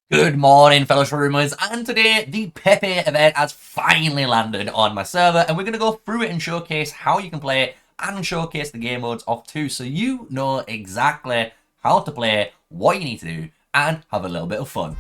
Good morning, fellow shroomers, and today the Pepe event has finally landed on my server, and we're going to go through it and showcase how you can play it and showcase the game modes of too, so you know exactly how to play, what you need to do, and have a little bit of fun.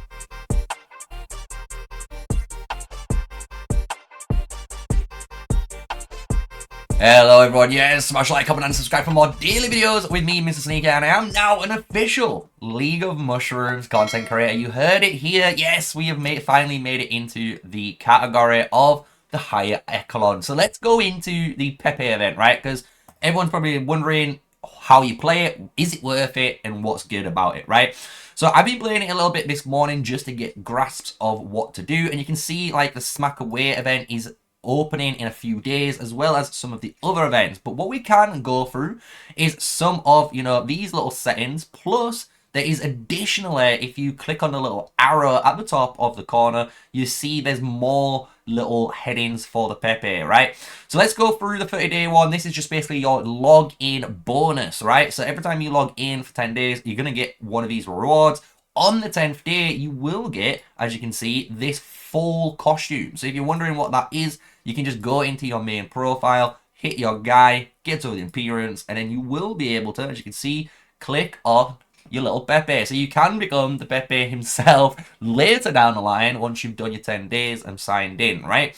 Hello everyone, yes, smash like, comment and subscribe for more daily videos with me, MrSneakyy, and I am now an official League of Mushrooms content creator. You heard it here, yes, we have finally made it into the category of the higher echelon. So let's go into the Pepe event, right? Because everyone's probably wondering how you play it, is it worth it, and what's good about it, right? So I've been playing it a little bit this morning just to get grasps of what to do, and you can see like the Smack Away event is opening in a few days, as well as some of the other events. But what we can go through is some of, these little settings, plus there is additionally, if you click on the little arrow at the top of the corner, you see there's more little headings for the Pepe, right? So let's go through the 30-day one. This is just basically your login bonus, right? So every time you log in for 10 days, you're going to get one of these rewards. On the 10th day, you will get, as you can see, this full costume. So if you're wondering what that is, you can just go into your main profile, hit your guy, get to the appearance, and then you will be able to, as you can see, click on your little Pepe. So you can become the Pepe himself later down the line once you've done your 10 days and signed in, right?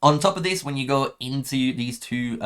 On top of this, when you go into these two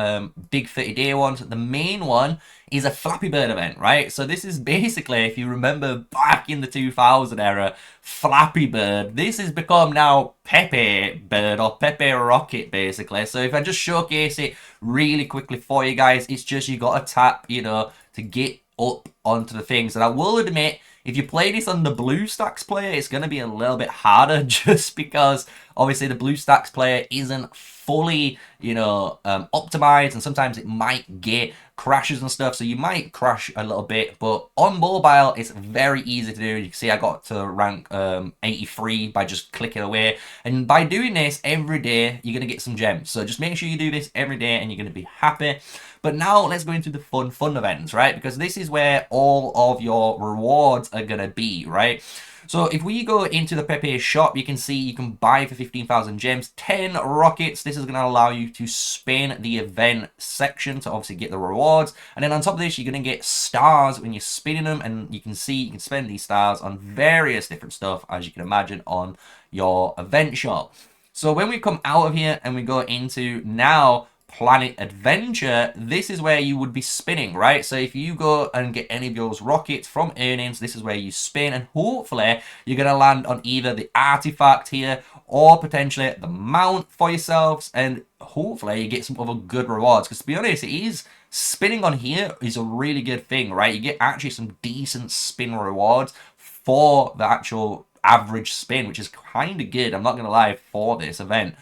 big 30-day ones, the main one is a Flappy Bird event, right? So this is basically, if you remember back in the 2000 era, Flappy Bird, this has become now Pepe Bird or Pepe Rocket, basically. So if I just showcase it really quickly for you guys, it's just you got to tap, to get up onto the things. And I will admit, if you play this on the BlueStacks player, it's going to be a little bit harder just because obviously the BlueStacks player isn't fully, optimized, and sometimes it might get crashes and stuff, so you might crash a little bit. But on mobile, it's very easy to do. You can see I got to rank 83 by just clicking away, and by doing this every day, you're going to get some gems. So just make sure you do this every day, and you're going to be happy. But now let's go into the fun events, right? Because this is where all of your rewards are going to be, right? So if we go into the Pepe shop, you can see you can buy for 15,000 gems, 10 rockets. This is going to allow you to spin the event section to obviously get the rewards. And then on top of this, you're going to get stars when you're spinning them. And you can see you can spend these stars on various different stuff, as you can imagine, on your event shop. So when we come out of here and we go into now Planet Adventure, this is where you would be spinning, right? So if you go and get any of those rockets from earnings, this is where you spin, and hopefully you're going to land on either the artifact here or potentially the mount for yourselves, and hopefully you get some other good rewards. Because to be honest, spinning on here is a really good thing, right? You get actually some decent spin rewards for the actual average spin, which is kind of good, I'm not going to lie, for this event.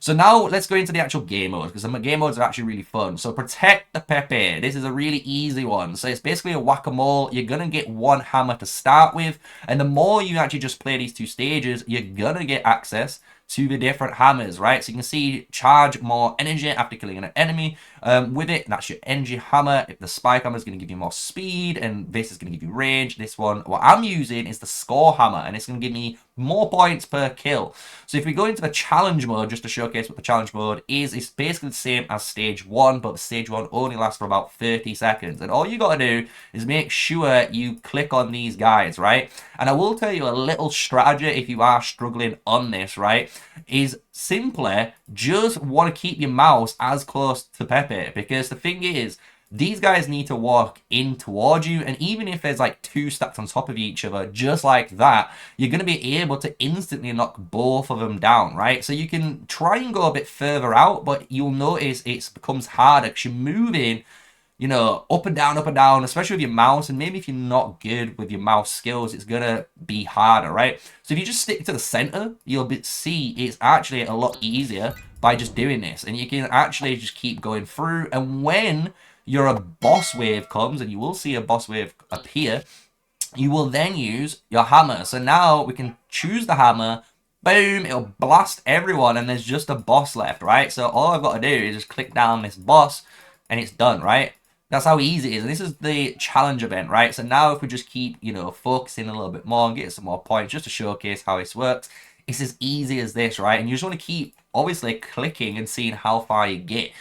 So now let's go into the actual game modes, because the game modes are actually really fun. So protect the Pepe. This is a really easy one. So it's basically a whack-a-mole. You're going to get one hammer to start with. And the more you actually just play these two stages, you're going to get access to the different hammers, right? So you can see charge more energy after killing an enemy. With it, that's your energy hammer. If the spike hammer is going to give you more speed, and this is going to give you range. This one, what I'm using is the score hammer, and it's going to give me more points per kill. So if we go into the challenge mode, just to showcase what the challenge mode is, it's basically the same as stage 1, but the stage 1 only lasts for about 30 seconds. And all you got to do is make sure you click on these guys, right? And I will tell you a little strategy if you are struggling on this, right? Is simply just want to keep your mouse as close to Pepe, because the thing is, these guys need to walk in towards you, and even if there's like two stacked on top of each other, just like that, you're going to be able to instantly knock both of them down, right? So you can try and go a bit further out, but you'll notice it becomes harder because you're moving, up and down, especially with your mouse. And maybe if you're not good with your mouse skills, it's going to be harder, right? So if you just stick to the center, you'll see it's actually a lot easier by just doing this. And you can actually just keep going through. And when your boss wave comes, and you will see a boss wave appear, you will then use your hammer. So now we can choose the hammer. Boom, it'll blast everyone, and there's just a boss left, right? So all I've got to do is just click down this boss, and it's done, right? That's how easy it is. And this is the challenge event, right? So now if we just keep, focusing a little bit more and get some more points just to showcase how this works, it's as easy as this, right? And you just want to keep, obviously, clicking and seeing how far you get.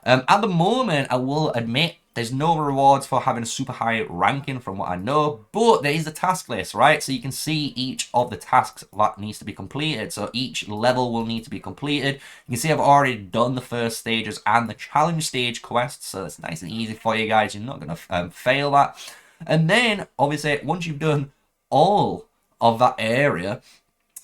At the moment, I will admit, there's no rewards for having a super high ranking from what I know, but there is a task list, right? So you can see each of the tasks that needs to be completed. So each level will need to be completed. You can see I've already done the first stages and the challenge stage quests, so it's nice and easy for you guys. You're not going to fail that. And then, obviously, once you've done all of that area,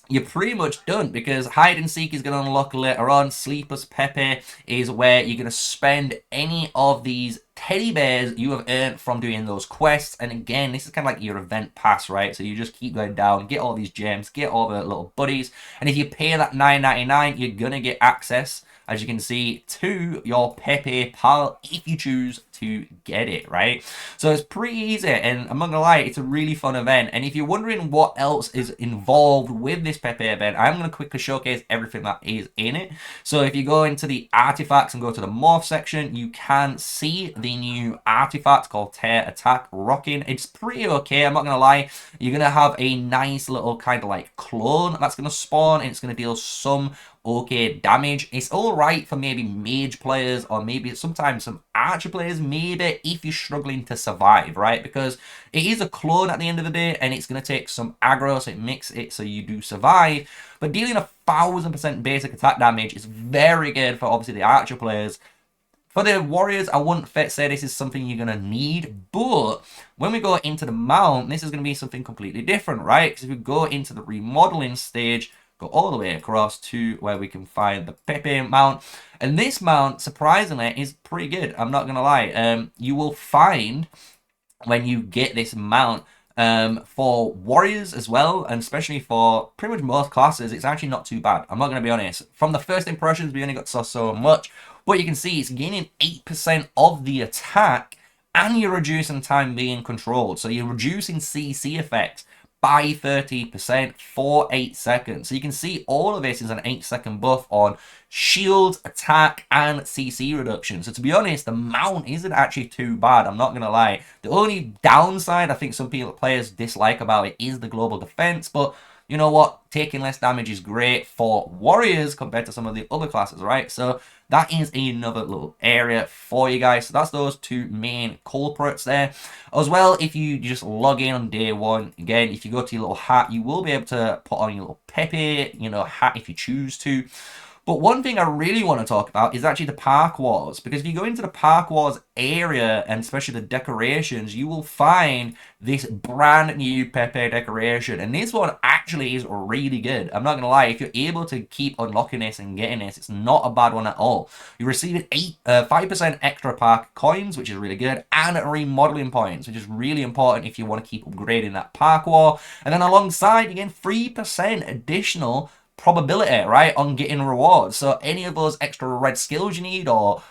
you're pretty much done, because hide and seek is going to unlock later on. Sleeper's Pepe is where you're going to spend any of these teddy bears you have earned from doing those quests. And again, this is kind of like your event pass, right? So you just keep going down, get all these gems, get all the little buddies, and if you pay that $9.99, you're going to get access, as you can see, to your Pepe pal if you choose to get it, right? So it's pretty easy, and I'm not gonna lie, it's a really fun event. And if you're wondering what else is involved with this Pepe event, I'm gonna quickly showcase everything that is in it. So if you go into the artifacts and go to the morph section, you can see the new artifact called Tear Attack Rocking. It's pretty okay, I'm not gonna lie. You're gonna have a nice little kind of like clone that's gonna spawn, and it's gonna deal some okay damage. It's all right for maybe mage players, or maybe sometimes some archer players, maybe if you're struggling to survive, right? Because it is a clone at the end of the day, and it's going to take some aggro, so it makes it so you do survive. But dealing 1000% basic attack damage is very good for obviously the archer players. For the warriors, I wouldn't say this is something you're going to need, but when we go into the mount, this is going to be something completely different, right? Because if we go into the remodeling stage, go all the way across to where we can find the Pepe mount, and this mount, surprisingly, is pretty good. I'm not going to lie. You will find when you get this mount, for warriors as well, and especially for pretty much most classes, it's actually not too bad. I'm not going to be honest. From the first impressions, we only got so much, but you can see it's gaining 8% of the attack, and you're reducing time being controlled. So you're reducing CC effects by 30% for 8 seconds. So you can see all of this is an 8-second buff on shield, attack, and CC reduction. So to be honest, the mount isn't actually too bad, I'm not going to lie. The only downside I think some players dislike about it is the global defense, but you know what? Taking less damage is great for warriors compared to some of the other classes, right? So that is another little area for you guys. So that's those two main culprits there. As well, if you just log in on day one, again, if you go to your little hat, you will be able to put on your little Pepe, hat if you choose to. But one thing I really want to talk about is actually the Park Wars, because if you go into the Park Wars area, and especially the decorations, you will find this brand new Pepe decoration, and this one actually is really good. I'm not going to lie, if you're able to keep unlocking this and getting this, it's not a bad one at all. You're receiving 5% extra park coins, which is really good, and remodeling points, which is really important if you want to keep upgrading that Park War. And then alongside, you get 3% additional probability, right, on getting rewards. So any of those extra red skills you need, or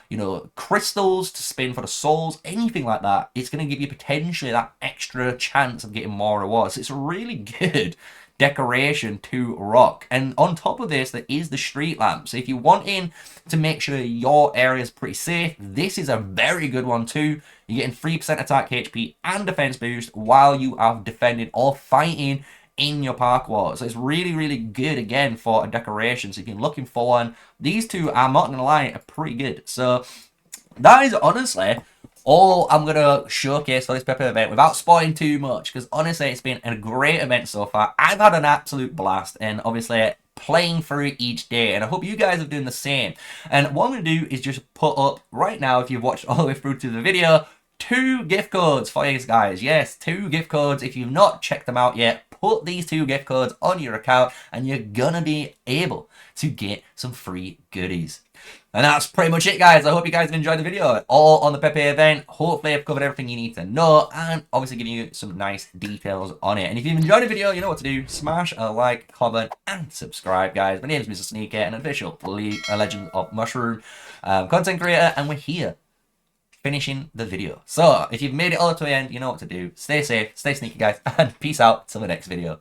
crystals to spin for the souls, anything like that, it's going to give you potentially that extra chance of getting more rewards. It's a really good decoration to rock. And on top of this, there is the street lamp. So if you're wanting to make sure your area is pretty safe, this is a very good one too. You're getting 3% attack, HP, and defense boost while you are defending or fighting in your Park Wars. So it's really, really good again for a decoration. So if you're looking for one, these two, I'm not gonna lie, are pretty good. So that is honestly all I'm gonna showcase for this Pepe event without spoiling too much, because honestly it's been a great event so far. I've had an absolute blast, and obviously playing through it each day, and I hope you guys are doing the same. And what I'm gonna do is just put up right now, if you've watched all the way through to the video, 2 gift codes for you guys. Yes, 2 gift codes. If you've not checked them out yet, put these 2 gift codes on your account, and you're gonna be able to get some free goodies. And that's pretty much it, guys. I hope you guys have enjoyed the video. All on the Pepe event. Hopefully I've covered everything you need to know, and obviously giving you some nice details on it. And if you've enjoyed the video, you know what to do. Smash a like, comment, and subscribe, guys. My name is MrSneakyy, an official Legend of Mushroom content creator, and we're here finishing the video. So if you've made it all to the end, you know what to do. Stay safe, stay sneaky, guys, and peace out till the next video.